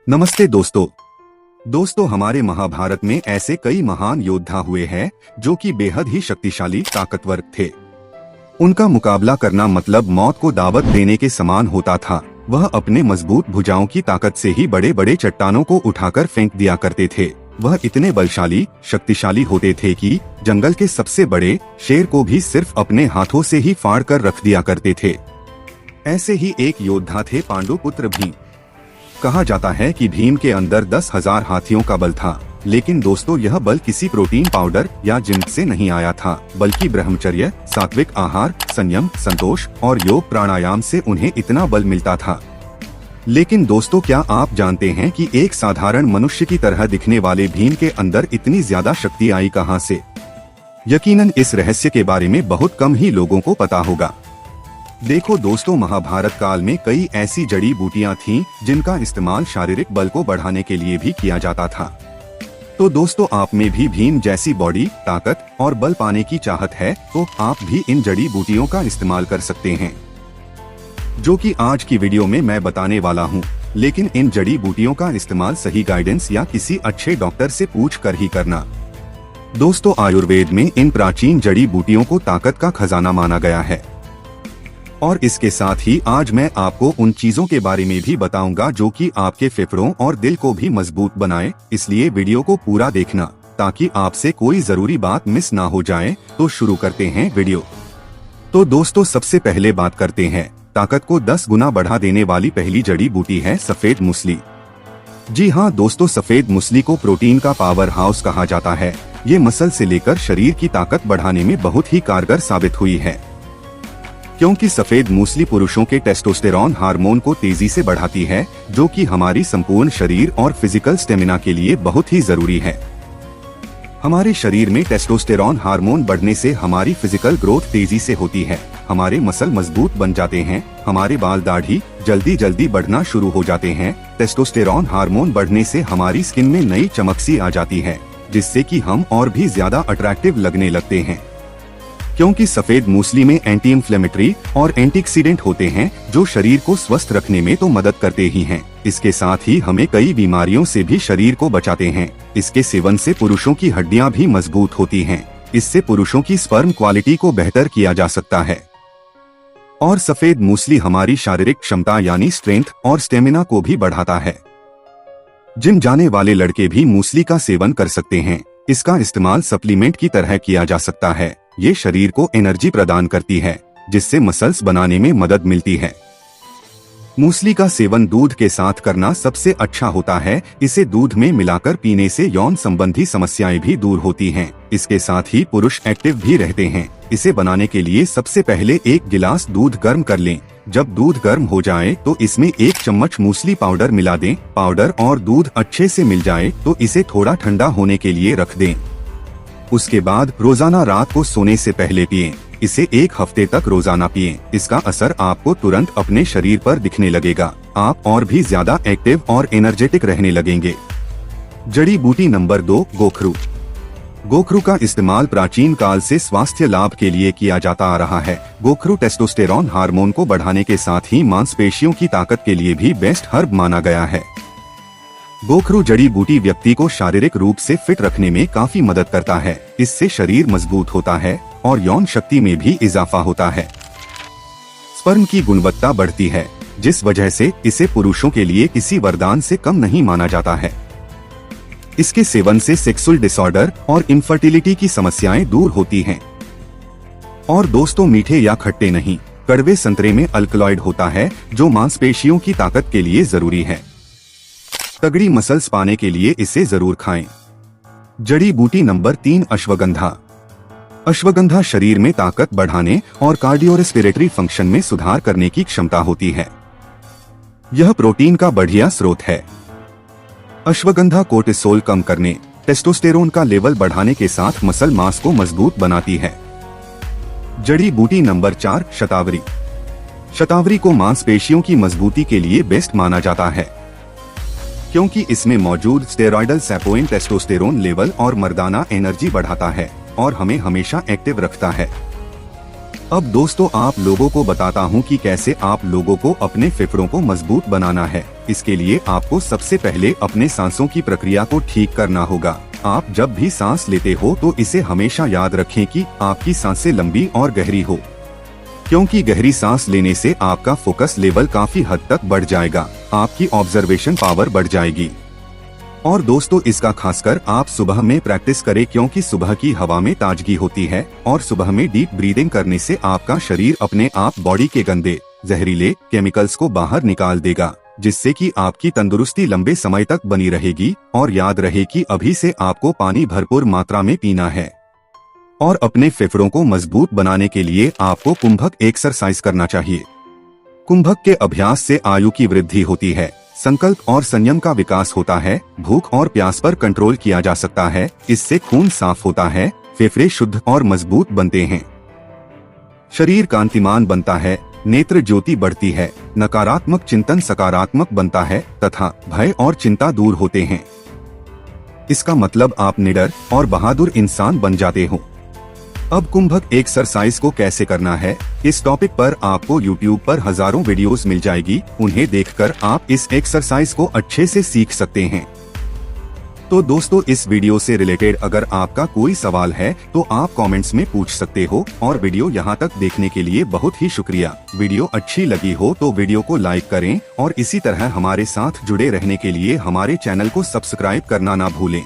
नमस्ते दोस्तों हमारे महाभारत में ऐसे कई महान योद्धा हुए हैं जो कि बेहद ही शक्तिशाली ताकतवर थे। उनका मुकाबला करना मतलब मौत को दावत देने के समान होता था। वह अपने मजबूत भुजाओं की ताकत से ही बड़े बड़े चट्टानों को उठाकर फेंक दिया करते थे। वह इतने बलशाली शक्तिशाली होते थे कि जंगल के सबसे बड़े शेर को भी सिर्फ अपने हाथों से ही फाड़ कर रख दिया करते थे। ऐसे ही एक योद्धा थे पांडुपुत्र भीम। कहा जाता है कि भीम के अंदर 10,000 हाथियों का बल था, लेकिन दोस्तों यह बल किसी प्रोटीन पाउडर या जिम से नहीं आया था, बल्कि ब्रह्मचर्य, सात्विक आहार, संयम, संतोष और योग प्राणायाम से उन्हें इतना बल मिलता था। लेकिन दोस्तों, क्या आप जानते हैं कि एक साधारण मनुष्य की तरह दिखने वाले भीम के अंदर इतनी ज्यादा शक्ति आई कहां से? यकीनन इस रहस्य के बारे में बहुत कम ही लोगों को पता होगा। देखो दोस्तों, महाभारत काल में कई ऐसी जड़ी बूटियां थीं जिनका इस्तेमाल शारीरिक बल को बढ़ाने के लिए भी किया जाता था। तो दोस्तों, आप में भी भीम जैसी बॉडी, ताकत और बल पाने की चाहत है तो आप भी इन जड़ी बूटियों का इस्तेमाल कर सकते हैं, जो कि आज की वीडियो में मैं बताने वाला हूं। लेकिन इन जड़ी बूटियों का इस्तेमाल सही गाइडेंस या किसी अच्छे डॉक्टर से पूछ कर ही करना। दोस्तों, आयुर्वेद में इन प्राचीन जड़ी बूटियों को ताकत का खजाना माना गया है। और इसके साथ ही आज मैं आपको उन चीजों के बारे में भी बताऊंगा जो कि आपके फेफड़ों और दिल को भी मजबूत बनाए। इसलिए वीडियो को पूरा देखना ताकि आपसे कोई जरूरी बात मिस ना हो जाए। तो शुरू करते हैं वीडियो। तो दोस्तों, सबसे पहले बात करते हैं ताकत को 10 गुना बढ़ा देने वाली पहली जड़ी बूटी है सफेद मूसली। जी हाँ दोस्तों, सफेद मूसली को प्रोटीन का पावर हाउस कहा जाता है। ये मसल से लेकर शरीर की ताकत बढ़ाने में बहुत ही कारगर साबित हुई है, क्योंकि सफेद मूसली पुरुषों के टेस्टोस्टेरॉन हार्मोन को तेजी से बढ़ाती है, जो कि हमारी संपूर्ण शरीर और फिजिकल स्टेमिना के लिए बहुत ही जरूरी है। हमारे शरीर में टेस्टोस्टेरॉन हार्मोन बढ़ने से हमारी फिजिकल ग्रोथ तेजी से होती है, हमारे मसल मजबूत बन जाते हैं, हमारे बाल दाढ़ी जल्दी बढ़ना शुरू हो जाते हैं। टेस्टोस्टेरॉन हार्मोन बढ़ने से हमारी स्किन में नई चमक सी आ जाती है, जिससे कि हम और भी ज्यादा अट्रैक्टिव लगने लगते हैं। क्योंकि सफेद मूसली में एंटी इंफ्लेमेटरी और एंटीऑक्सीडेंट होते हैं, जो शरीर को स्वस्थ रखने में तो मदद करते ही हैं, इसके साथ ही हमें कई बीमारियों से भी शरीर को बचाते हैं। इसके सेवन से पुरुषों की हड्डियां भी मजबूत होती हैं। इससे पुरुषों की स्पर्म क्वालिटी को बेहतर किया जा सकता है। और सफेद मूसली हमारी शारीरिक क्षमता यानी स्ट्रेंथ और स्टेमिना को भी बढ़ाता है। जिम जाने वाले लड़के भी मूसली का सेवन कर सकते हैं। इसका इस्तेमाल सप्लीमेंट की तरह किया जा सकता है। ये शरीर को एनर्जी प्रदान करती है, जिससे मसल्स बनाने में मदद मिलती है। मूसली का सेवन दूध के साथ करना सबसे अच्छा होता है। इसे दूध में मिलाकर पीने से यौन संबंधी समस्याएं भी दूर होती हैं। इसके साथ ही पुरुष एक्टिव भी रहते हैं। इसे बनाने के लिए सबसे पहले 1 गिलास दूध गर्म कर लें। जब दूध गर्म हो जाए तो इसमें 1 चम्मच मूसली पाउडर मिला दें। पाउडर और दूध अच्छे से मिल जाए तो इसे थोड़ा ठंडा होने के लिए रख दें। उसके बाद रोजाना रात को सोने से पहले पिएं। इसे 1 हफ्ते तक रोजाना पिएं। इसका असर आपको तुरंत अपने शरीर पर दिखने लगेगा। आप और भी ज्यादा एक्टिव और एनर्जेटिक रहने लगेंगे। जड़ी बूटी नंबर 2, गोखरू। गोखरू का इस्तेमाल प्राचीन काल से स्वास्थ्य लाभ के लिए किया जाता आ रहा है। गोखरू टेस्टोस्टेरॉन हार्मोन को बढ़ाने के साथ ही मांसपेशियों की ताकत के लिए भी बेस्ट हर्ब माना गया है। गोखरू जड़ी बूटी व्यक्ति को शारीरिक रूप से फिट रखने में काफी मदद करता है। इससे शरीर मजबूत होता है और यौन शक्ति में भी इजाफा होता है। स्पर्म की गुणवत्ता बढ़ती है, जिस वजह से इसे पुरुषों के लिए किसी वरदान से कम नहीं माना जाता है। इसके सेवन से सेक्सुअल डिसऑर्डर और इनफर्टिलिटी की समस्याएं दूर होती हैं। और दोस्तों, मीठे या खट्टे नहीं, कड़वे संतरे में अल्कलॉइड होता है, जो मांसपेशियों की ताकत के लिए जरूरी है। तगड़ी मसल्स पाने के लिए इसे जरूर खाएं। जड़ी बूटी नंबर 3, अश्वगंधा। अश्वगंधा शरीर में ताकत बढ़ाने और कार्डियोरेस्पिरेटरी फंक्शन में सुधार करने की क्षमता होती है। यह प्रोटीन का बढ़िया स्रोत है। अश्वगंधा कोर्टिसोल कम करने, टेस्टोस्टेरोन का लेवल बढ़ाने के साथ मसल मास को मजबूत बनाती है। जड़ी बूटी नंबर 4, शतावरी। शतावरी को मांसपेशियों की मजबूती के लिए बेस्ट माना जाता है, क्योंकि इसमें मौजूद स्टेरॉयडल सैपोइन टेस्टोस्टेरोन लेवल और मर्दाना एनर्जी बढ़ाता है और हमें हमेशा एक्टिव रखता है। अब दोस्तों आप लोगों को बताता हूँ कि कैसे आप लोगों को अपने फेफड़ों को मजबूत बनाना है। इसके लिए आपको सबसे पहले अपने सांसों की प्रक्रिया को ठीक करना होगा। आप जब भी सांस लेते हो तो इसे हमेशा याद रखें कि आपकी सांसें लंबी और गहरी हो, क्योंकि गहरी सांस लेने से आपका फोकस लेवल काफी हद तक बढ़ जाएगा, आपकी ऑब्जर्वेशन पावर बढ़ जाएगी। और दोस्तों इसका खासकर आप सुबह में प्रैक्टिस करें, क्योंकि सुबह की हवा में ताजगी होती है और सुबह में डीप ब्रीदिंग करने से आपका शरीर अपने आप बॉडी के गंदे जहरीले केमिकल्स को बाहर निकाल देगा, जिससे कि आपकी तंदुरुस्ती लंबे समय तक बनी रहेगी। और याद रहे कि अभी से आपको पानी भरपूर मात्रा में पीना है। और अपने फेफड़ों को मजबूत बनाने के लिए आपको कुंभक एक्सरसाइज करना चाहिए। कुंभक के अभ्यास से आयु की वृद्धि होती है, संकल्प और संयम का विकास होता है, भूख और प्यास पर कंट्रोल किया जा सकता है, इससे खून साफ होता है, फेफड़े शुद्ध और मजबूत बनते हैं, शरीर कांतिमान बनता है, नेत्र ज्योति बढ़ती है, नकारात्मक चिंतन सकारात्मक बनता है तथा भय और चिंता दूर होते हैं। इसका मतलब आप निडर और बहादुर इंसान बन जाते हो। अब कुंभक एक्सरसाइज को कैसे करना है, इस टॉपिक पर आपको YouTube पर हजारों वीडियोस मिल जाएगी। उन्हें देखकर आप इस एक्सरसाइज को अच्छे से सीख सकते हैं। तो दोस्तों इस वीडियो से रिलेटेड अगर आपका कोई सवाल है तो आप कमेंट्स में पूछ सकते हो। और वीडियो यहाँ तक देखने के लिए बहुत ही शुक्रिया। वीडियो अच्छी लगी हो तो वीडियो को लाइक करें और इसी तरह हमारे साथ जुड़े रहने के लिए हमारे चैनल को सब्सक्राइब करना ना भूलें।